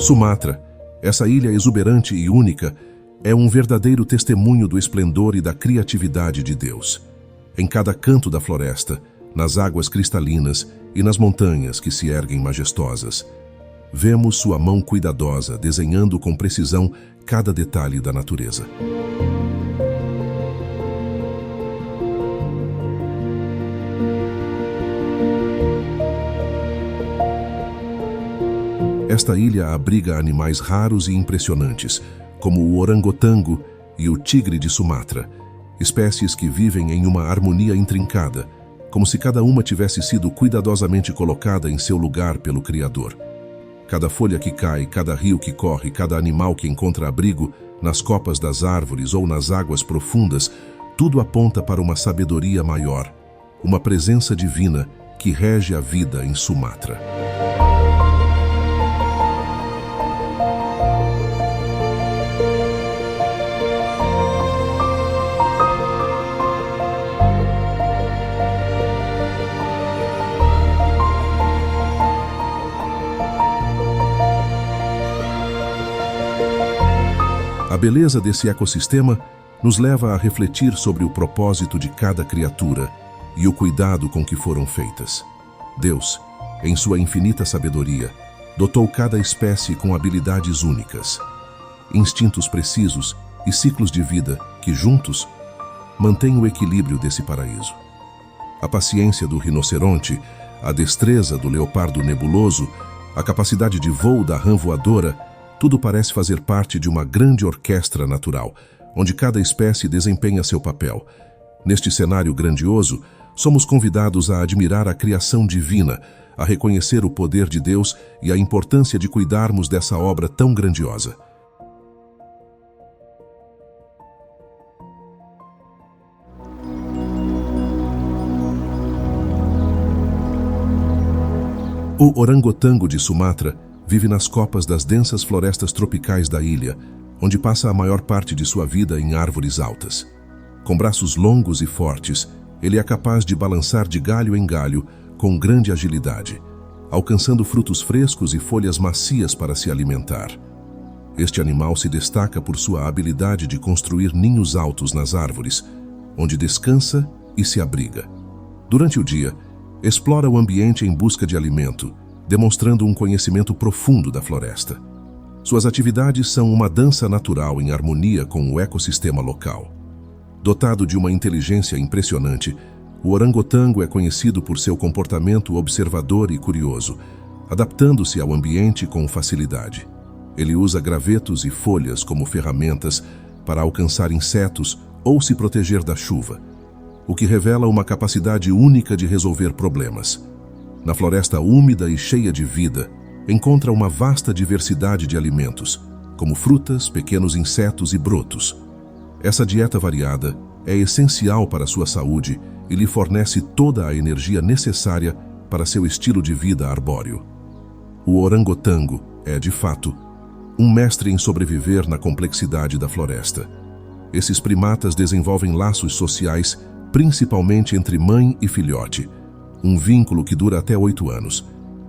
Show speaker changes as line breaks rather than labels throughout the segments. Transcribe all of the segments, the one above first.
Sumatra, essa ilha exuberante e única, é um verdadeiro testemunho do esplendor e da criatividade de Deus. Em cada canto da floresta, nas águas cristalinas e nas montanhas que se erguem majestosas, vemos sua mão cuidadosa desenhando com precisão cada detalhe da natureza. Esta ilha abriga animais raros e impressionantes, como o orangotango e o tigre de Sumatra, espécies que vivem em uma harmonia intrincada, como se cada uma tivesse sido cuidadosamente colocada em seu lugar pelo Criador. Cada folha que cai, cada rio que corre, cada animal que encontra abrigo nas copas das árvores ou nas águas profundas, tudo aponta para uma sabedoria maior, uma presença divina que rege a vida em Sumatra. A beleza desse ecossistema nos leva a refletir sobre o propósito de cada criatura e o cuidado com que foram feitas. Deus, em sua infinita sabedoria, dotou cada espécie com habilidades únicas, instintos precisos e ciclos de vida que, juntos, mantêm o equilíbrio desse paraíso. A paciência do rinoceronte, a destreza do leopardo nebuloso, a capacidade de voo da rã voadora, tudo parece fazer parte de uma grande orquestra natural, onde cada espécie desempenha seu papel. Neste cenário grandioso, somos convidados a admirar a criação divina, a reconhecer o poder de Deus e a importância de cuidarmos dessa obra tão grandiosa. O orangotango de Sumatra vive nas copas das densas florestas tropicais da ilha, onde passa a maior parte de sua vida em árvores altas. Com braços longos e fortes, ele é capaz de balançar de galho em galho com grande agilidade, alcançando frutos frescos e folhas macias para se alimentar. Este animal se destaca por sua habilidade de construir ninhos altos nas árvores, onde descansa e se abriga. Durante o dia, explora o ambiente em busca de alimento, demonstrando um conhecimento profundo da floresta. Suas atividades são uma dança natural em harmonia com o ecossistema local. Dotado de uma inteligência impressionante, o orangotango é conhecido por seu comportamento observador e curioso, adaptando-se ao ambiente com facilidade. Ele usa gravetos e folhas como ferramentas para alcançar insetos ou se proteger da chuva, o que revela uma capacidade única de resolver problemas. Na floresta úmida e cheia de vida, encontra uma vasta diversidade de alimentos, como frutas, pequenos insetos e brotos. Essa dieta variada é essencial para sua saúde e lhe fornece toda a energia necessária para seu estilo de vida arbóreo. O orangotango é, de fato, um mestre em sobreviver na complexidade da floresta. Esses primatas desenvolvem laços sociais, principalmente entre mãe e filhote, um vínculo que dura até 8 anos.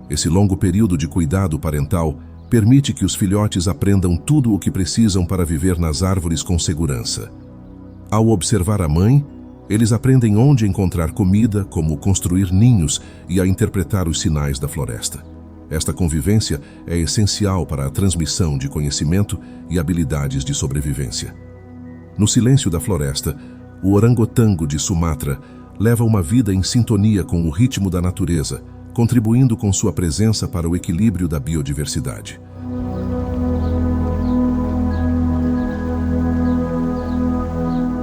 Esse longo período de cuidado parental permite que os filhotes aprendam tudo o que precisam para viver nas árvores com segurança. Ao observar a mãe, eles aprendem onde encontrar comida, como construir ninhos e a interpretar os sinais da floresta. Esta convivência é essencial para a transmissão de conhecimento e habilidades de sobrevivência. No silêncio da floresta, o orangotango de Sumatra leva uma vida em sintonia com o ritmo da natureza, contribuindo com sua presença para o equilíbrio da biodiversidade.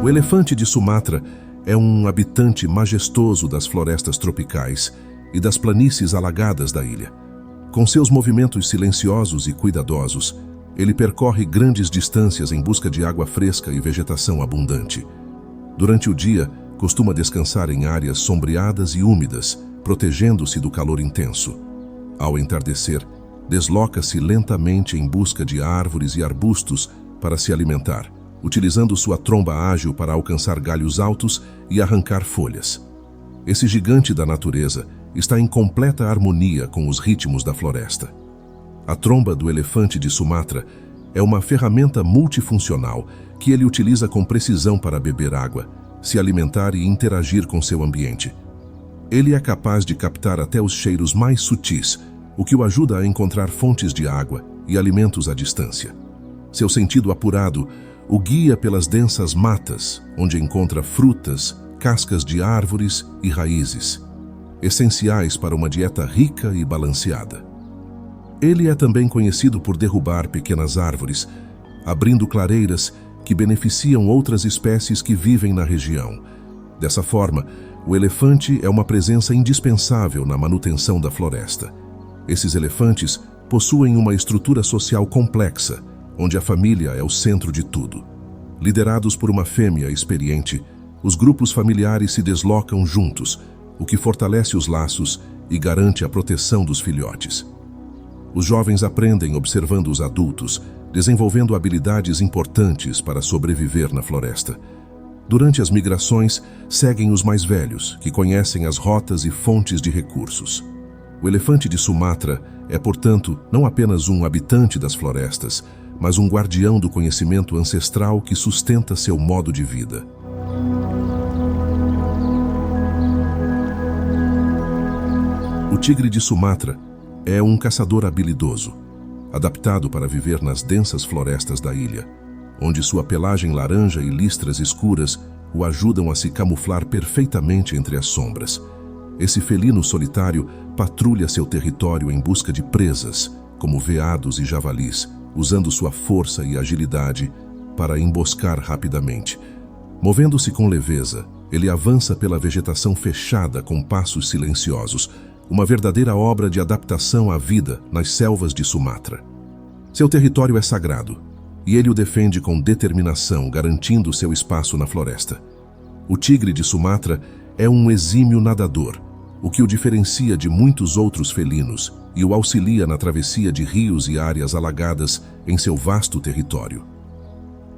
O elefante de Sumatra é um habitante majestoso das florestas tropicais e das planícies alagadas da ilha. Com seus movimentos silenciosos e cuidadosos, ele percorre grandes distâncias em busca de água fresca e vegetação abundante. Durante o dia, costuma descansar em áreas sombreadas e úmidas, protegendo-se do calor intenso. Ao entardecer, desloca-se lentamente em busca de árvores e arbustos para se alimentar, utilizando sua tromba ágil para alcançar galhos altos e arrancar folhas. Esse gigante da natureza está em completa harmonia com os ritmos da floresta. A tromba do elefante de Sumatra é uma ferramenta multifuncional que ele utiliza com precisão para beber água, se alimentar e interagir com seu ambiente. Ele é capaz de captar até os cheiros mais sutis, o que o ajuda a encontrar fontes de água e alimentos à distância. Seu sentido apurado o guia pelas densas matas, onde encontra frutas, cascas de árvores e raízes, essenciais para uma dieta rica e balanceada. Ele é também conhecido por derrubar pequenas árvores, abrindo clareiras que beneficiam outras espécies que vivem na região. Dessa forma, o elefante é uma presença indispensável na manutenção da floresta. Esses elefantes possuem uma estrutura social complexa, onde a família é o centro de tudo. Liderados por uma fêmea experiente, os grupos familiares se deslocam juntos, o que fortalece os laços e garante a proteção dos filhotes. Os jovens aprendem observando os adultos, desenvolvendo habilidades importantes para sobreviver na floresta. Durante as migrações, seguem os mais velhos, que conhecem as rotas e fontes de recursos. O elefante de Sumatra é, portanto, não apenas um habitante das florestas, mas um guardião do conhecimento ancestral que sustenta seu modo de vida. O tigre de Sumatra é um caçador habilidoso, adaptado para viver nas densas florestas da ilha, onde sua pelagem laranja e listras escuras o ajudam a se camuflar perfeitamente entre as sombras. Esse felino solitário patrulha seu território em busca de presas, como veados e javalis, usando sua força e agilidade para emboscar rapidamente. Movendo-se com leveza, ele avança pela vegetação fechada com passos silenciosos, uma verdadeira obra de adaptação à vida nas selvas de Sumatra. Seu território é sagrado, e ele o defende com determinação, garantindo seu espaço na floresta. O tigre de Sumatra é um exímio nadador, o que o diferencia de muitos outros felinos e o auxilia na travessia de rios e áreas alagadas em seu vasto território.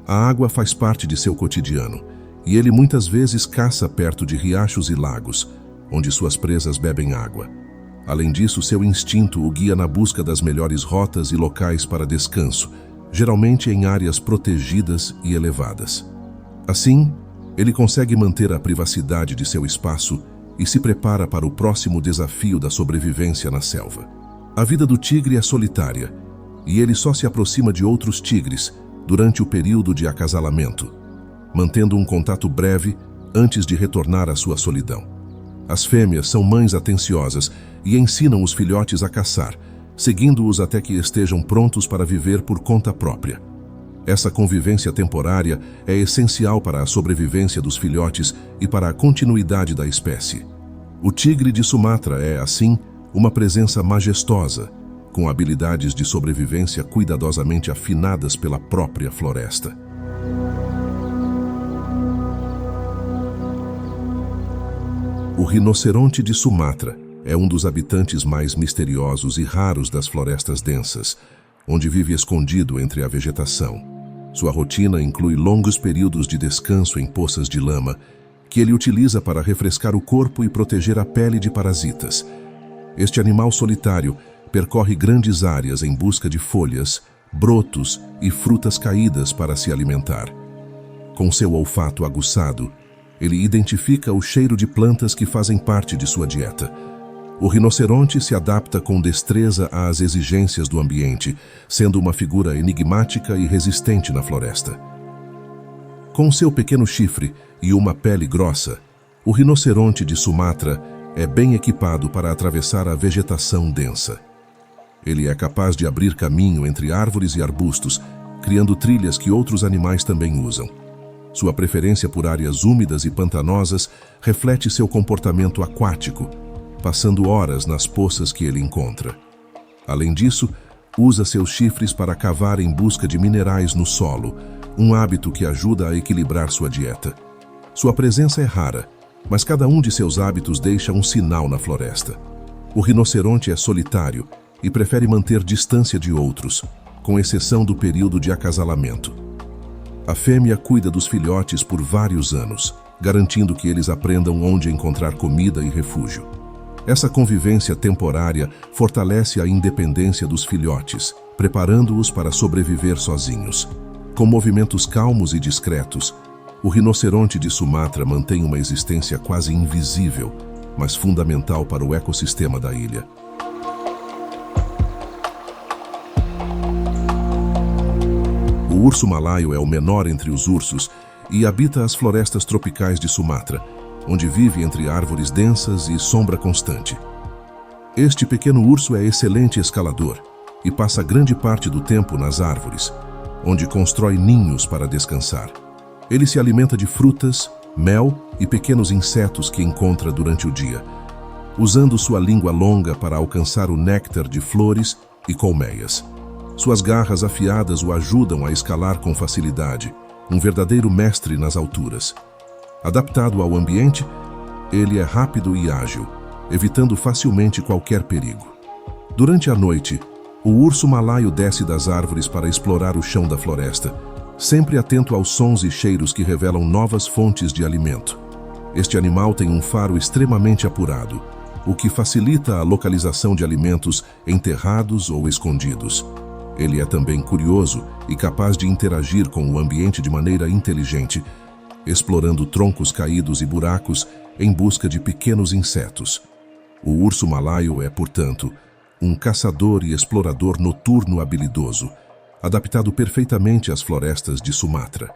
A água faz parte de seu cotidiano, e ele muitas vezes caça perto de riachos e lagos, onde suas presas bebem água. Além disso, seu instinto o guia na busca das melhores rotas e locais para descanso, geralmente em áreas protegidas e elevadas. Assim, ele consegue manter a privacidade de seu espaço e se prepara para o próximo desafio da sobrevivência na selva. A vida do tigre é solitária, e ele só se aproxima de outros tigres durante o período de acasalamento, mantendo um contato breve antes de retornar à sua solidão. As fêmeas são mães atenciosas e ensinam os filhotes a caçar, seguindo-os até que estejam prontos para viver por conta própria. Essa convivência temporária é essencial para a sobrevivência dos filhotes e para a continuidade da espécie. O tigre de Sumatra é, assim, uma presença majestosa, com habilidades de sobrevivência cuidadosamente afinadas pela própria floresta. O rinoceronte de Sumatra é um dos habitantes mais misteriosos e raros das florestas densas, onde vive escondido entre a vegetação. Sua rotina inclui longos períodos de descanso em poças de lama, que ele utiliza para refrescar o corpo e proteger a pele de parasitas. Este animal solitário percorre grandes áreas em busca de folhas, brotos e frutas caídas para se alimentar. Com seu olfato aguçado, ele identifica o cheiro de plantas que fazem parte de sua dieta. O rinoceronte se adapta com destreza às exigências do ambiente, sendo uma figura enigmática e resistente na floresta. Com seu pequeno chifre e uma pele grossa, o rinoceronte de Sumatra é bem equipado para atravessar a vegetação densa. Ele é capaz de abrir caminho entre árvores e arbustos, criando trilhas que outros animais também usam. Sua preferência por áreas úmidas e pantanosas reflete seu comportamento aquático, passando horas nas poças que ele encontra. Além disso, usa seus chifres para cavar em busca de minerais no solo, um hábito que ajuda a equilibrar sua dieta. Sua presença é rara, mas cada um de seus hábitos deixa um sinal na floresta. O rinoceronte é solitário e prefere manter distância de outros, com exceção do período de acasalamento. A fêmea cuida dos filhotes por vários anos, garantindo que eles aprendam onde encontrar comida e refúgio. Essa convivência temporária fortalece a independência dos filhotes, preparando-os para sobreviver sozinhos. Com movimentos calmos e discretos, o rinoceronte de Sumatra mantém uma existência quase invisível, mas fundamental para o ecossistema da ilha. O urso malaio é o menor entre os ursos e habita as florestas tropicais de Sumatra, onde vive entre árvores densas e sombra constante. Este pequeno urso é excelente escalador e passa grande parte do tempo nas árvores, onde constrói ninhos para descansar. Ele se alimenta de frutas, mel e pequenos insetos que encontra durante o dia, usando sua língua longa para alcançar o néctar de flores e colmeias. Suas garras afiadas o ajudam a escalar com facilidade, um verdadeiro mestre nas alturas. Adaptado ao ambiente, ele é rápido e ágil, evitando facilmente qualquer perigo. Durante a noite, o urso malaio desce das árvores para explorar o chão da floresta, sempre atento aos sons e cheiros que revelam novas fontes de alimento. Este animal tem um faro extremamente apurado, o que facilita a localização de alimentos enterrados ou escondidos. Ele é também curioso e capaz de interagir com o ambiente de maneira inteligente, explorando troncos caídos e buracos em busca de pequenos insetos. O urso malaio é, portanto, um caçador e explorador noturno habilidoso, adaptado perfeitamente às florestas de Sumatra.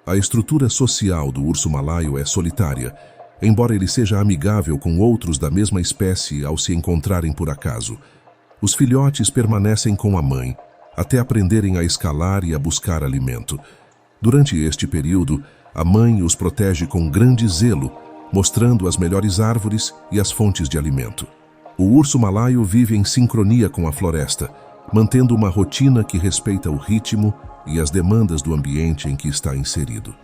A estrutura social do urso malaio é solitária, embora ele seja amigável com outros da mesma espécie ao se encontrarem por acaso. Os filhotes permanecem com a mãe, até aprenderem a escalar e a buscar alimento. Durante este período, a mãe os protege com grande zelo, mostrando as melhores árvores e as fontes de alimento. O urso malaio vive em sincronia com a floresta, mantendo uma rotina que respeita o ritmo e as demandas do ambiente em que está inserido.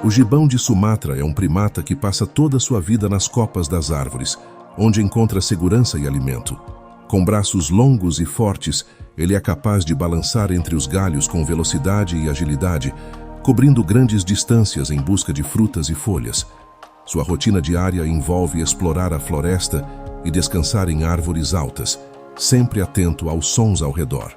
O gibão de Sumatra é um primata que passa toda a sua vida nas copas das árvores, onde encontra segurança e alimento. Com braços longos e fortes, ele é capaz de balançar entre os galhos com velocidade e agilidade, cobrindo grandes distâncias em busca de frutas e folhas. Sua rotina diária envolve explorar a floresta e descansar em árvores altas, sempre atento aos sons ao redor.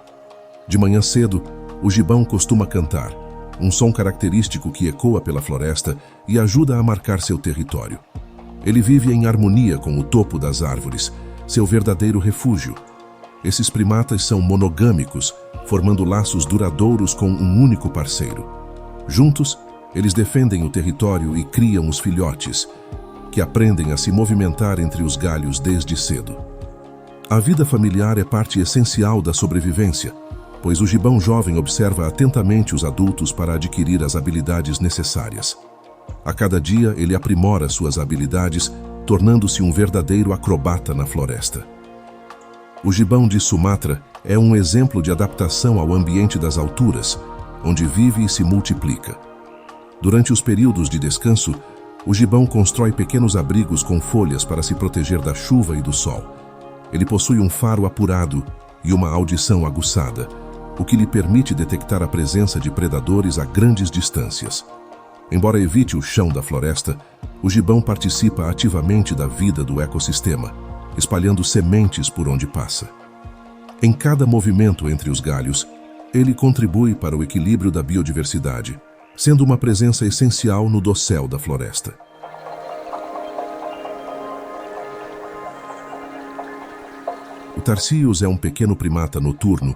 De manhã cedo, o gibão costuma cantar, um som característico que ecoa pela floresta e ajuda a marcar seu território. Ele vive em harmonia com o topo das árvores, seu verdadeiro refúgio. Esses primatas são monogâmicos, formando laços duradouros com um único parceiro. Juntos, eles defendem o território e criam os filhotes, que aprendem a se movimentar entre os galhos desde cedo. A vida familiar é parte essencial da sobrevivência, pois o gibão jovem observa atentamente os adultos para adquirir as habilidades necessárias. A cada dia, ele aprimora suas habilidades, tornando-se um verdadeiro acrobata na floresta. O gibão de Sumatra é um exemplo de adaptação ao ambiente das alturas, onde vive e se multiplica. Durante os períodos de descanso, o gibão constrói pequenos abrigos com folhas para se proteger da chuva e do sol. Ele possui um faro apurado e uma audição aguçada, o que lhe permite detectar a presença de predadores a grandes distâncias. Embora evite o chão da floresta, o gibão participa ativamente da vida do ecossistema, espalhando sementes por onde passa. Em cada movimento entre os galhos, ele contribui para o equilíbrio da biodiversidade, sendo uma presença essencial no dossel da floresta. O Tarsius é um pequeno primata noturno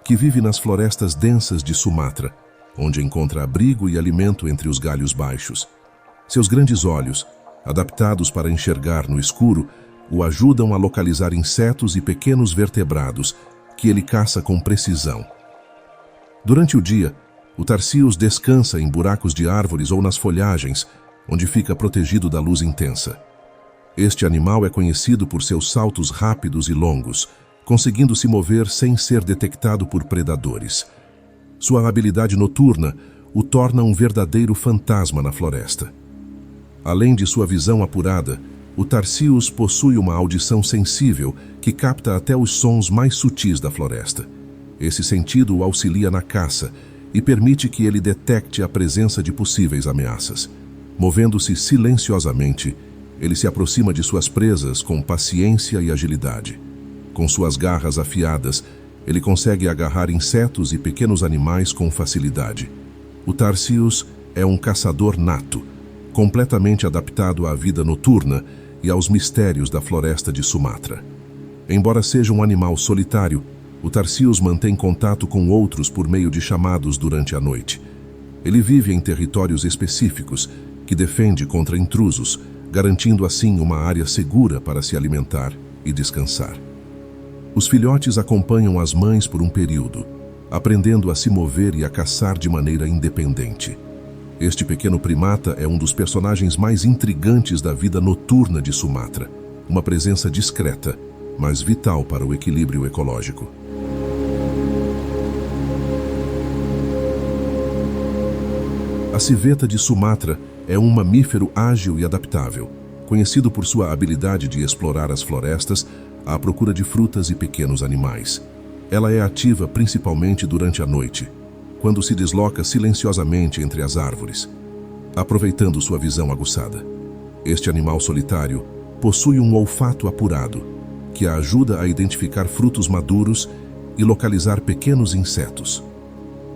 que vive nas florestas densas de Sumatra, onde encontra abrigo e alimento entre os galhos baixos. Seus grandes olhos, adaptados para enxergar no escuro, o ajudam a localizar insetos e pequenos vertebrados que ele caça com precisão. Durante o dia, o Tarsius descansa em buracos de árvores ou nas folhagens, onde fica protegido da luz intensa. Este animal é conhecido por seus saltos rápidos e longos, conseguindo se mover sem ser detectado por predadores. Sua habilidade noturna o torna um verdadeiro fantasma na floresta. Além de sua visão apurada, o Tarsius possui uma audição sensível que capta até os sons mais sutis da floresta. Esse sentido o auxilia na caça e permite que ele detecte a presença de possíveis ameaças. Movendo-se silenciosamente, ele se aproxima de suas presas com paciência e agilidade. Com suas garras afiadas, ele consegue agarrar insetos e pequenos animais com facilidade. O Tarsius é um caçador nato, completamente adaptado à vida noturna e aos mistérios da floresta de Sumatra. Embora seja um animal solitário, o Tarsius mantém contato com outros por meio de chamados durante a noite. Ele vive em territórios específicos, que defende contra intrusos, garantindo assim uma área segura para se alimentar e descansar. Os filhotes acompanham as mães por um período, aprendendo a se mover e a caçar de maneira independente. Este pequeno primata é um dos personagens mais intrigantes da vida noturna de Sumatra, uma presença discreta, mas vital para o equilíbrio ecológico. A civeta de Sumatra é um mamífero ágil e adaptável, conhecido por sua habilidade de explorar as florestas à procura de frutas e pequenos animais. Ela é ativa principalmente durante a noite, quando se desloca silenciosamente entre as árvores, aproveitando sua visão aguçada. Este animal solitário possui um olfato apurado, que a ajuda a identificar frutos maduros e localizar pequenos insetos.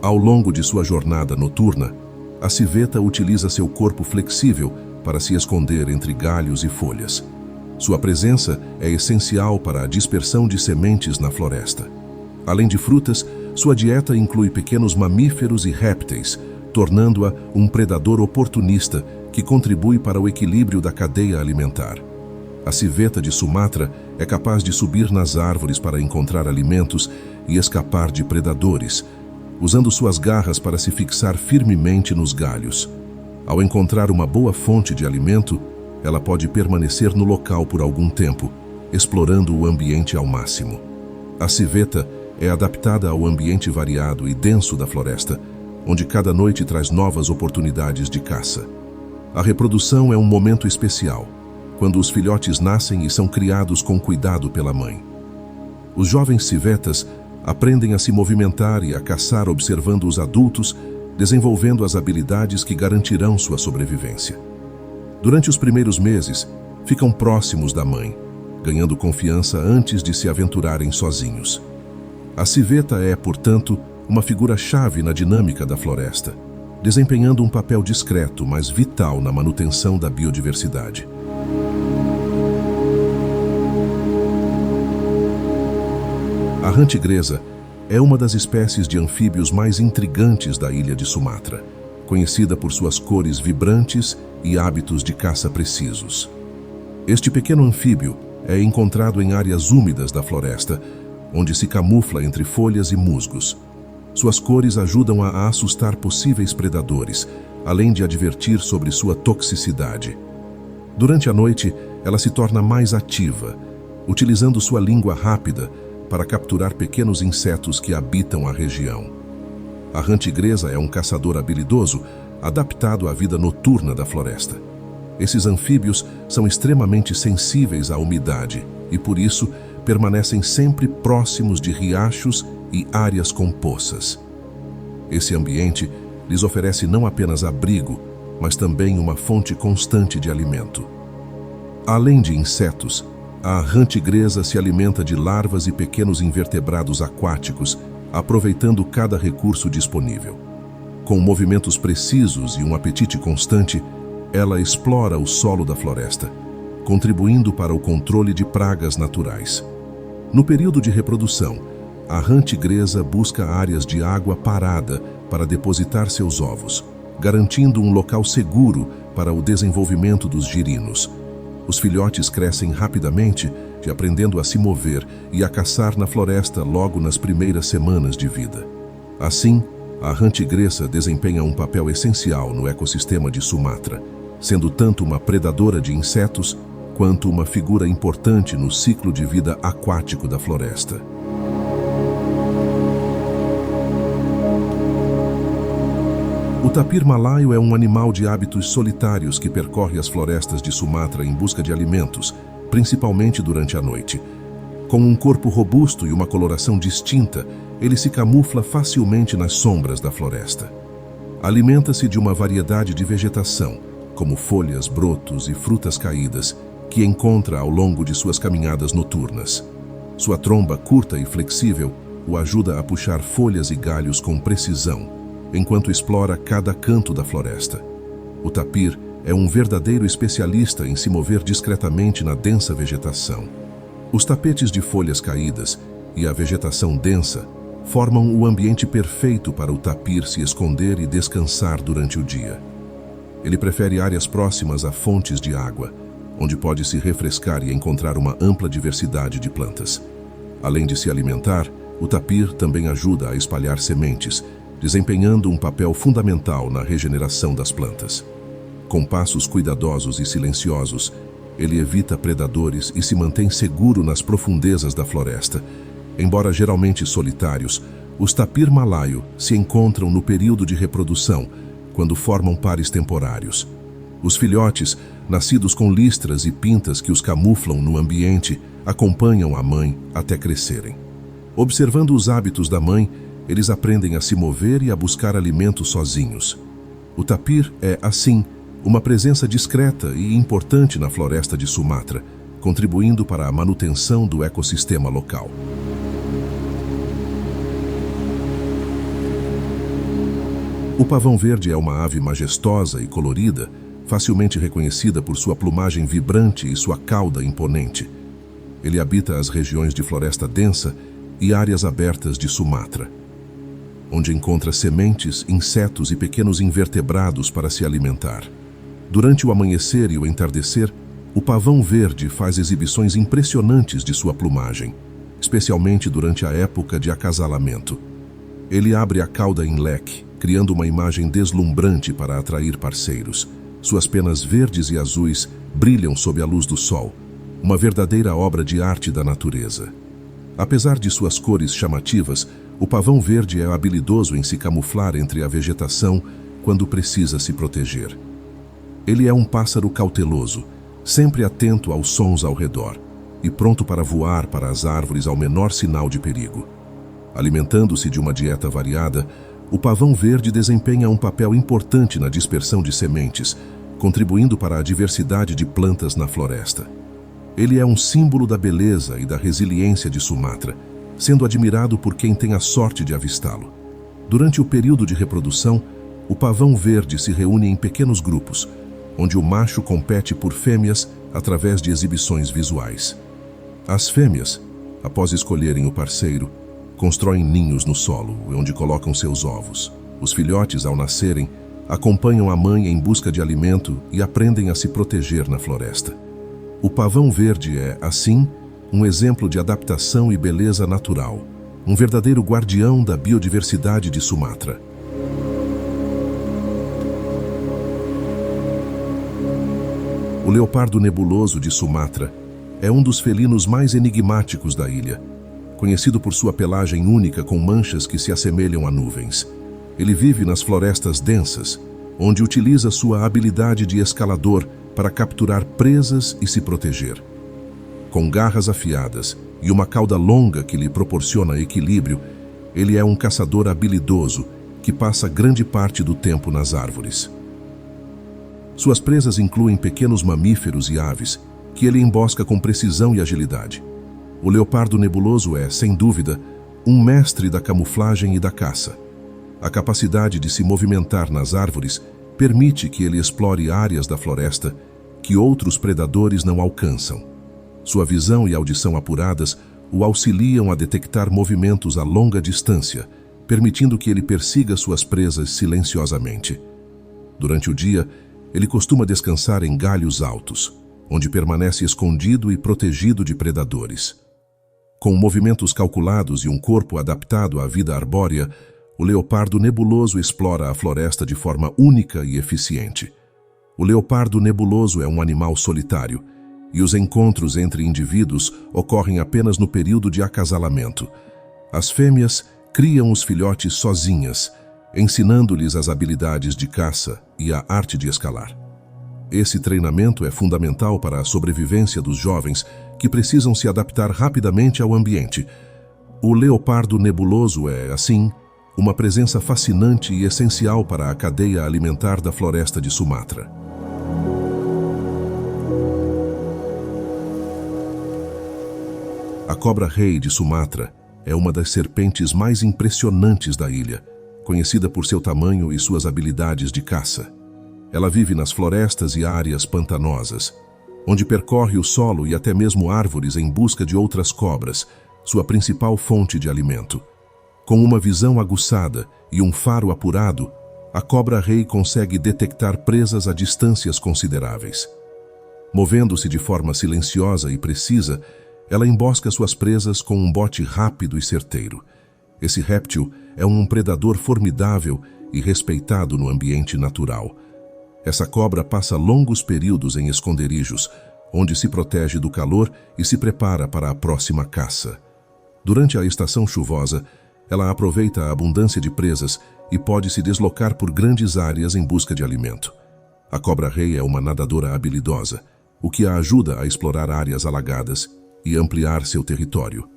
Ao longo de sua jornada noturna, a civeta utiliza seu corpo flexível para se esconder entre galhos e folhas. Sua presença é essencial para a dispersão de sementes na floresta. Além de frutas, sua dieta inclui pequenos mamíferos e répteis, tornando-a um predador oportunista que contribui para o equilíbrio da cadeia alimentar. A civeta de Sumatra é capaz de subir nas árvores para encontrar alimentos e escapar de predadores, usando suas garras para se fixar firmemente nos galhos. Ao encontrar uma boa fonte de alimento, ela pode permanecer no local por algum tempo, explorando o ambiente ao máximo. A civeta é adaptada ao ambiente variado e denso da floresta, onde cada noite traz novas oportunidades de caça. A reprodução é um momento especial, quando os filhotes nascem e são criados com cuidado pela mãe. Os jovens civetas aprendem a se movimentar e a caçar observando os adultos, desenvolvendo as habilidades que garantirão sua sobrevivência. Durante os primeiros meses, ficam próximos da mãe, ganhando confiança antes de se aventurarem sozinhos. A civeta é, portanto, uma figura-chave na dinâmica da floresta, desempenhando um papel discreto, mas vital na manutenção da biodiversidade. A rã tigresa é uma das espécies de anfíbios mais intrigantes da ilha de Sumatra, conhecida por suas cores vibrantes e hábitos de caça precisos. Este pequeno anfíbio é encontrado em áreas úmidas da floresta, onde se camufla entre folhas e musgos. Suas cores ajudam a assustar possíveis predadores, além de advertir sobre sua toxicidade. Durante a noite, ela se torna mais ativa, utilizando sua língua rápida para capturar pequenos insetos que habitam a região. A rã tigresa é um caçador habilidoso, adaptado à vida noturna da floresta. Esses anfíbios são extremamente sensíveis à umidade e, por isso, permanecem sempre próximos de riachos e áreas com poças. Esse ambiente lhes oferece não apenas abrigo, mas também uma fonte constante de alimento. Além de insetos, a rã tigresa se alimenta de larvas e pequenos invertebrados aquáticos, aproveitando cada recurso disponível. Com movimentos precisos e um apetite constante, ela explora o solo da floresta, contribuindo para o controle de pragas naturais. No período de reprodução, a rã tigresa busca áreas de água parada para depositar seus ovos, garantindo um local seguro para o desenvolvimento dos girinos. Os filhotes crescem rapidamente, aprendendo a se mover e a caçar na floresta logo nas primeiras semanas de vida. Assim, a rã tigresa desempenha um papel essencial no ecossistema de Sumatra, sendo tanto uma predadora de insetos quanto uma figura importante no ciclo de vida aquático da floresta. O tapir malaio é um animal de hábitos solitários que percorre as florestas de Sumatra em busca de alimentos, principalmente durante a noite. Com um corpo robusto e uma coloração distinta, ele se camufla facilmente nas sombras da floresta. Alimenta-se de uma variedade de vegetação, como folhas, brotos e frutas caídas, que encontra ao longo de suas caminhadas noturnas. Sua tromba curta e flexível o ajuda a puxar folhas e galhos com precisão, enquanto explora cada canto da floresta. O tapir é um verdadeiro especialista em se mover discretamente na densa vegetação. Os tapetes de folhas caídas e a vegetação densa formam o ambiente perfeito para o tapir se esconder e descansar durante o dia. Ele prefere áreas próximas a fontes de água, onde pode se refrescar e encontrar uma ampla diversidade de plantas. Além de se alimentar, o tapir também ajuda a espalhar sementes, desempenhando um papel fundamental na regeneração das plantas. Com passos cuidadosos e silenciosos, ele evita predadores e se mantém seguro nas profundezas da floresta. Embora geralmente solitários, os tapir malaio se encontram no período de reprodução, quando formam pares temporários. Os filhotes, nascidos com listras e pintas que os camuflam no ambiente, acompanham a mãe até crescerem. Observando os hábitos da mãe, eles aprendem a se mover e a buscar alimento sozinhos. O tapir é, assim, uma presença discreta e importante na floresta de Sumatra, contribuindo para a manutenção do ecossistema local. O pavão verde é uma ave majestosa e colorida, facilmente reconhecida por sua plumagem vibrante e sua cauda imponente. Ele habita as regiões de floresta densa e áreas abertas de Sumatra, onde encontra sementes, insetos e pequenos invertebrados para se alimentar. Durante o amanhecer e o entardecer, o pavão verde faz exibições impressionantes de sua plumagem, especialmente durante a época de acasalamento. Ele abre a cauda em leque, criando uma imagem deslumbrante para atrair parceiros. Suas penas verdes e azuis brilham sob a luz do sol, uma verdadeira obra de arte da natureza. Apesar de suas cores chamativas, o pavão verde é habilidoso em se camuflar entre a vegetação quando precisa se proteger. Ele é um pássaro cauteloso, sempre atento aos sons ao redor e pronto para voar para as árvores ao menor sinal de perigo. Alimentando-se de uma dieta variada, o pavão verde desempenha um papel importante na dispersão de sementes, contribuindo para a diversidade de plantas na floresta. Ele é um símbolo da beleza e da resiliência de Sumatra, sendo admirado por quem tem a sorte de avistá-lo. Durante o período de reprodução, o pavão verde se reúne em pequenos grupos, onde o macho compete por fêmeas através de exibições visuais. As fêmeas, após escolherem o parceiro, constroem ninhos no solo, onde colocam seus ovos. Os filhotes, ao nascerem, acompanham a mãe em busca de alimento e aprendem a se proteger na floresta. O pavão verde é, assim, um exemplo de adaptação e beleza natural, um verdadeiro guardião da biodiversidade de Sumatra. O leopardo nebuloso de Sumatra é um dos felinos mais enigmáticos da ilha, conhecido por sua pelagem única com manchas que se assemelham a nuvens. Ele vive nas florestas densas, onde utiliza sua habilidade de escalador para capturar presas e se proteger. Com garras afiadas e uma cauda longa que lhe proporciona equilíbrio, ele é um caçador habilidoso que passa grande parte do tempo nas árvores. Suas presas incluem pequenos mamíferos e aves, que ele embosca com precisão e agilidade. O leopardo nebuloso é, sem dúvida, um mestre da camuflagem e da caça. A capacidade de se movimentar nas árvores permite que ele explore áreas da floresta que outros predadores não alcançam. Sua visão e audição apuradas o auxiliam a detectar movimentos a longa distância, permitindo que ele persiga suas presas silenciosamente. Durante o dia, ele costuma descansar em galhos altos, onde permanece escondido e protegido de predadores. Com movimentos calculados e um corpo adaptado à vida arbórea, o leopardo nebuloso explora a floresta de forma única e eficiente. O leopardo nebuloso é um animal solitário, e os encontros entre indivíduos ocorrem apenas no período de acasalamento. As fêmeas criam os filhotes sozinhas, ensinando-lhes as habilidades de caça e a arte de escalar. Esse treinamento é fundamental para a sobrevivência dos jovens, que precisam se adaptar rapidamente ao ambiente. O leopardo nebuloso é, assim, uma presença fascinante e essencial para a cadeia alimentar da floresta de Sumatra. A cobra-rei de Sumatra é uma das serpentes mais impressionantes da ilha, conhecida por seu tamanho e suas habilidades de caça. Ela vive nas florestas e áreas pantanosas, onde percorre o solo e até mesmo árvores em busca de outras cobras, sua principal fonte de alimento. Com uma visão aguçada e um faro apurado, a cobra-rei consegue detectar presas a distâncias consideráveis. Movendo-se de forma silenciosa e precisa, ela embosca suas presas com um bote rápido e certeiro. Esse réptil é um predador formidável e respeitado no ambiente natural. Essa cobra passa longos períodos em esconderijos, onde se protege do calor e se prepara para a próxima caça. Durante a estação chuvosa, ela aproveita a abundância de presas e pode se deslocar por grandes áreas em busca de alimento. A cobra-rei é uma nadadora habilidosa, o que a ajuda a explorar áreas alagadas e ampliar seu território.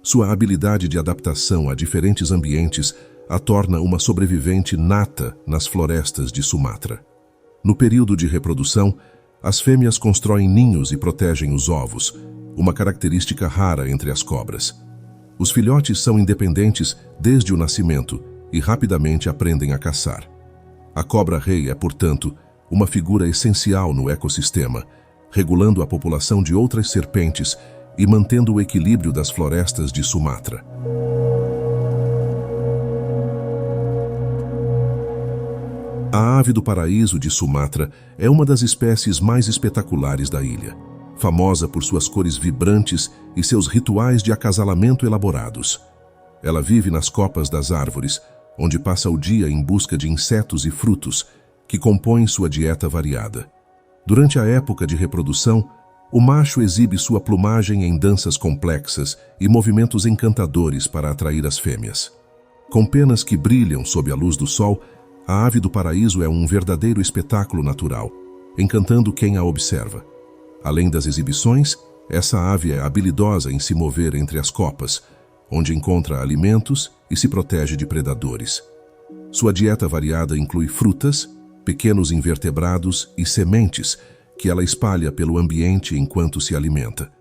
Sua habilidade de adaptação a diferentes ambientes a torna uma sobrevivente nata nas florestas de Sumatra. No período de reprodução, as fêmeas constroem ninhos e protegem os ovos, uma característica rara entre as cobras. Os filhotes são independentes desde o nascimento e rapidamente aprendem a caçar. A cobra-rei é, portanto, uma figura essencial no ecossistema, regulando a população de outras serpentes e mantendo o equilíbrio das florestas de Sumatra. A ave do paraíso de Sumatra é uma das espécies mais espetaculares da ilha, famosa por suas cores vibrantes e seus rituais de acasalamento elaborados. Ela vive nas copas das árvores, onde passa o dia em busca de insetos e frutos, que compõem sua dieta variada. Durante a época de reprodução, o macho exibe sua plumagem em danças complexas e movimentos encantadores para atrair as fêmeas. Com penas que brilham sob a luz do sol, a ave do paraíso é um verdadeiro espetáculo natural, encantando quem a observa. Além das exibições, essa ave é habilidosa em se mover entre as copas, onde encontra alimentos e se protege de predadores. Sua dieta variada inclui frutas, pequenos invertebrados e sementes, que ela espalha pelo ambiente enquanto se alimenta.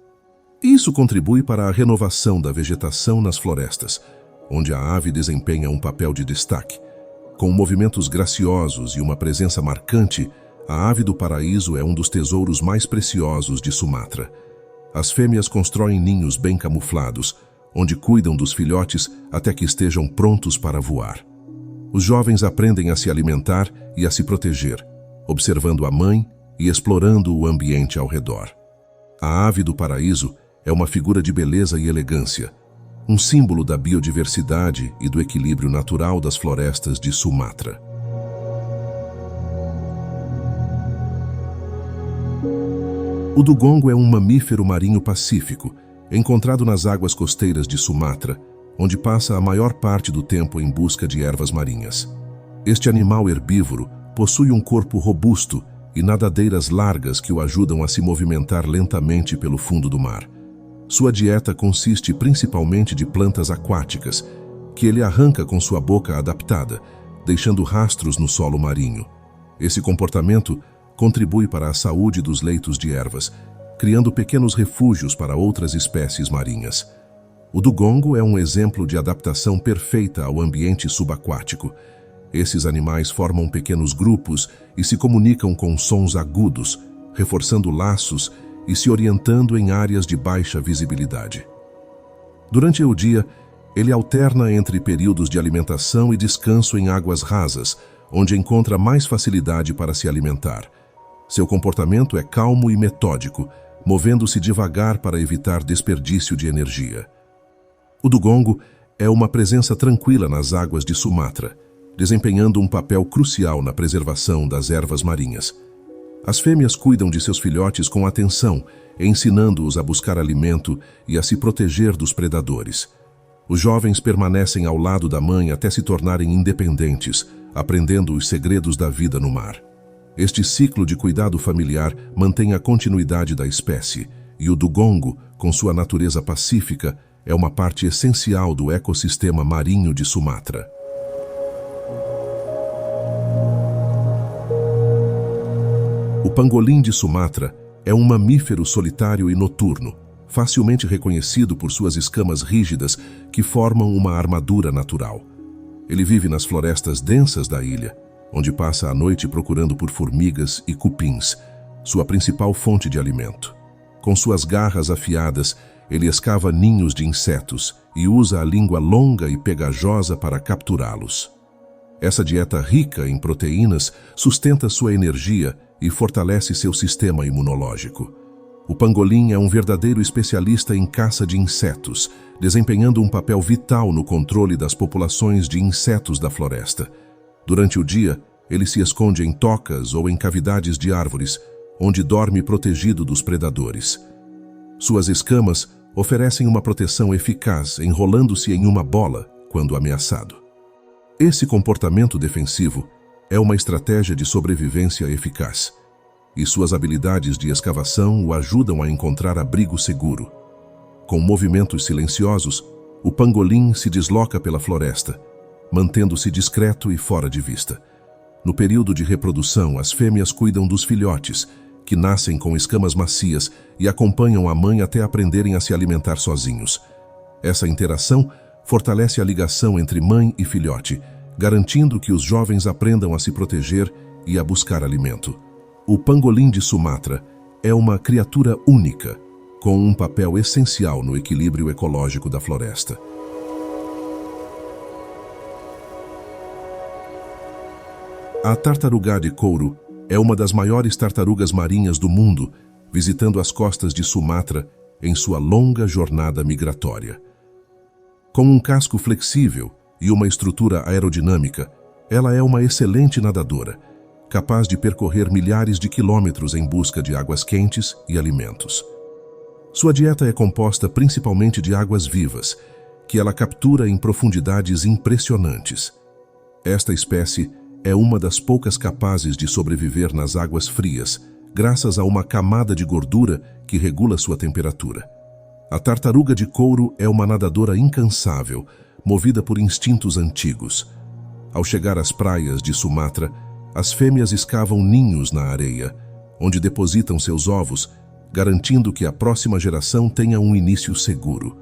Isso contribui para a renovação da vegetação nas florestas, onde a ave desempenha um papel de destaque. Com movimentos graciosos e uma presença marcante, a ave do paraíso é um dos tesouros mais preciosos de Sumatra. As fêmeas constroem ninhos bem camuflados, onde cuidam dos filhotes até que estejam prontos para voar. Os jovens aprendem a se alimentar e a se proteger, observando a mãe e explorando o ambiente ao redor. A ave do paraíso é uma figura de beleza e elegância, um símbolo da biodiversidade e do equilíbrio natural das florestas de Sumatra. O dugongo é um mamífero marinho pacífico, encontrado nas águas costeiras de Sumatra, onde passa a maior parte do tempo em busca de ervas marinhas. Este animal herbívoro possui um corpo robusto e nadadeiras largas que o ajudam a se movimentar lentamente pelo fundo do mar. Sua dieta consiste principalmente de plantas aquáticas, que ele arranca com sua boca adaptada, deixando rastros no solo marinho. Esse comportamento contribui para a saúde dos leitos de ervas, criando pequenos refúgios para outras espécies marinhas. O dugongo é um exemplo de adaptação perfeita ao ambiente subaquático. Esses animais formam pequenos grupos e se comunicam com sons agudos, reforçando laços e se orientando em áreas de baixa visibilidade. Durante o dia, ele alterna entre períodos de alimentação e descanso em águas rasas, onde encontra mais facilidade para se alimentar. Seu comportamento é calmo e metódico, movendo-se devagar para evitar desperdício de energia. O dugongo é uma presença tranquila nas águas de Sumatra, desempenhando um papel crucial na preservação das ervas marinhas. As fêmeas cuidam de seus filhotes com atenção, ensinando-os a buscar alimento e a se proteger dos predadores. Os jovens permanecem ao lado da mãe até se tornarem independentes, aprendendo os segredos da vida no mar. Este ciclo de cuidado familiar mantém a continuidade da espécie, e o dugongo, com sua natureza pacífica, é uma parte essencial do ecossistema marinho de Sumatra. O pangolim de Sumatra é um mamífero solitário e noturno, facilmente reconhecido por suas escamas rígidas que formam uma armadura natural. Ele vive nas florestas densas da ilha, onde passa a noite procurando por formigas e cupins, sua principal fonte de alimento. Com suas garras afiadas, ele escava ninhos de insetos e usa a língua longa e pegajosa para capturá-los. Essa dieta rica em proteínas sustenta sua energia e fortalece seu sistema imunológico. O pangolim é um verdadeiro especialista em caça de insetos, desempenhando um papel vital no controle das populações de insetos da floresta. Durante o dia, ele se esconde em tocas ou em cavidades de árvores, onde dorme protegido dos predadores. Suas escamas oferecem uma proteção eficaz, enrolando-se em uma bola quando ameaçado. Esse comportamento defensivo é uma estratégia de sobrevivência eficaz, e suas habilidades de escavação o ajudam a encontrar abrigo seguro. Com movimentos silenciosos, o pangolim se desloca pela floresta, mantendo-se discreto e fora de vista. No período de reprodução, as fêmeas cuidam dos filhotes, que nascem com escamas macias e acompanham a mãe até aprenderem a se alimentar sozinhos. Essa interação fortalece a ligação entre mãe e filhote, garantindo que os jovens aprendam a se proteger e a buscar alimento. O pangolim de Sumatra é uma criatura única, com um papel essencial no equilíbrio ecológico da floresta. A tartaruga de couro é uma das maiores tartarugas marinhas do mundo, visitando as costas de Sumatra em sua longa jornada migratória. Com um casco flexível e uma estrutura aerodinâmica, ela é uma excelente nadadora, capaz de percorrer milhares de quilômetros em busca de águas quentes e alimentos. Sua dieta é composta principalmente de águas vivas, que ela captura em profundidades impressionantes. Esta espécie é uma das poucas capazes de sobreviver nas águas frias, graças a uma camada de gordura que regula sua temperatura. A tartaruga de couro é uma nadadora incansável, movida por instintos antigos. Ao chegar às praias de Sumatra, as fêmeas escavam ninhos na areia, onde depositam seus ovos, garantindo que a próxima geração tenha um início seguro.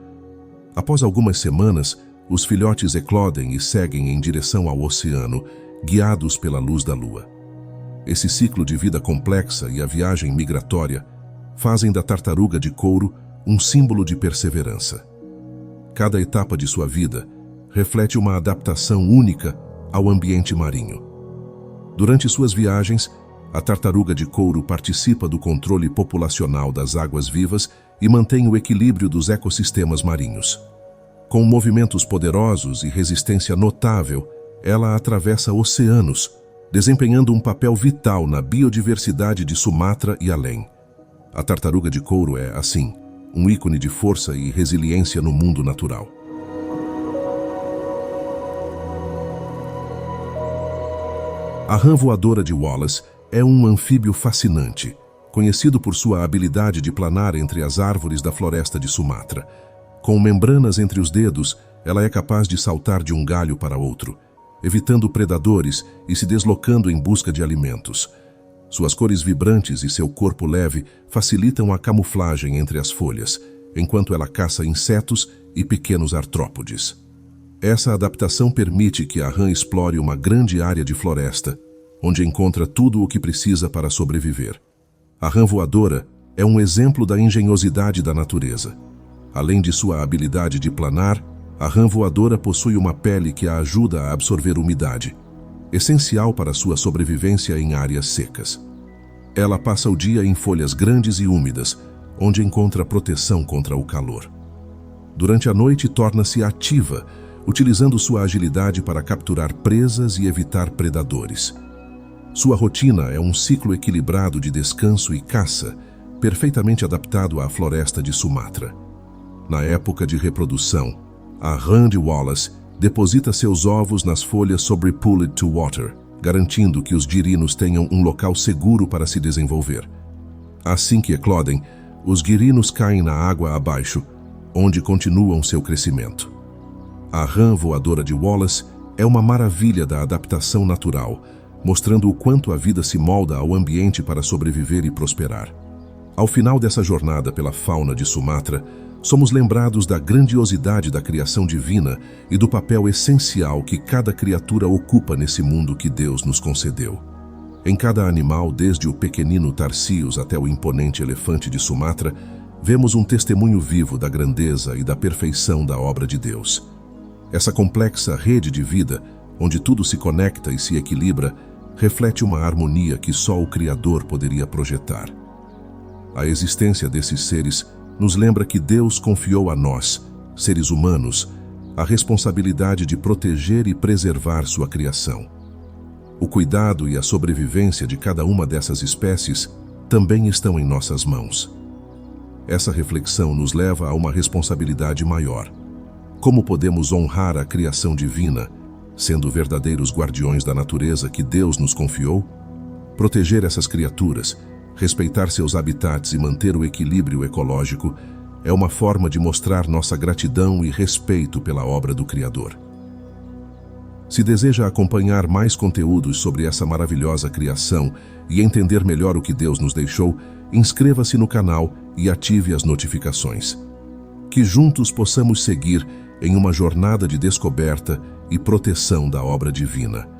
Após algumas semanas, os filhotes eclodem e seguem em direção ao oceano, guiados pela luz da lua. Esse ciclo de vida complexa e a viagem migratória fazem da tartaruga de couro um símbolo de perseverança. Cada etapa de sua vida reflete uma adaptação única ao ambiente marinho. Durante suas viagens, a tartaruga de couro participa do controle populacional das águas vivas e mantém o equilíbrio dos ecossistemas marinhos. Com movimentos poderosos e resistência notável, ela atravessa oceanos, desempenhando um papel vital na biodiversidade de Sumatra e além. A tartaruga de couro é, assim, um ícone de força e resiliência no mundo natural. A rã voadora de Wallace é um anfíbio fascinante, conhecido por sua habilidade de planar entre as árvores da floresta de Sumatra. Com membranas entre os dedos, ela é capaz de saltar de um galho para outro, evitando predadores e se deslocando em busca de alimentos. Suas cores vibrantes e seu corpo leve facilitam a camuflagem entre as folhas, enquanto ela caça insetos e pequenos artrópodes. Essa adaptação permite que a rã explore uma grande área de floresta, onde encontra tudo o que precisa para sobreviver. A rã voadora é um exemplo da engenhosidade da natureza. Além de sua habilidade de planar, a rã voadora possui uma pele que a ajuda a absorver umidade, essencial para sua sobrevivência em áreas secas. Ela passa o dia em folhas grandes e úmidas, onde encontra proteção contra o calor. Durante a noite, torna-se ativa, utilizando sua agilidade para capturar presas e evitar predadores. Sua rotina é um ciclo equilibrado de descanso e caça, perfeitamente adaptado à floresta de Sumatra. Na época de reprodução, a rã de Wallace deposita seus ovos nas folhas sobre Pulled to Water, garantindo que os girinos tenham um local seguro para se desenvolver. Assim que eclodem, os girinos caem na água abaixo, onde continuam seu crescimento. A rã voadora de Wallace é uma maravilha da adaptação natural, mostrando o quanto a vida se molda ao ambiente para sobreviver e prosperar. Ao final dessa jornada pela fauna de Sumatra, somos lembrados da grandiosidade da criação divina e do papel essencial que cada criatura ocupa nesse mundo que Deus nos concedeu. Em cada animal, desde o pequenino Tarsius até o imponente elefante de Sumatra, vemos um testemunho vivo da grandeza e da perfeição da obra de Deus. Essa complexa rede de vida, onde tudo se conecta e se equilibra, reflete uma harmonia que só o Criador poderia projetar. A existência desses seres nos lembra que Deus confiou a nós, seres humanos, a responsabilidade de proteger e preservar sua criação. O cuidado e a sobrevivência de cada uma dessas espécies também estão em nossas mãos. Essa reflexão nos leva a uma responsabilidade maior. Como podemos honrar a criação divina, sendo verdadeiros guardiões da natureza que Deus nos confiou? Proteger essas criaturas, respeitar seus habitats e manter o equilíbrio ecológico é uma forma de mostrar nossa gratidão e respeito pela obra do Criador. Se deseja acompanhar mais conteúdos sobre essa maravilhosa criação e entender melhor o que Deus nos deixou, inscreva-se no canal e ative as notificações. Que juntos possamos seguir em uma jornada de descoberta e proteção da obra divina.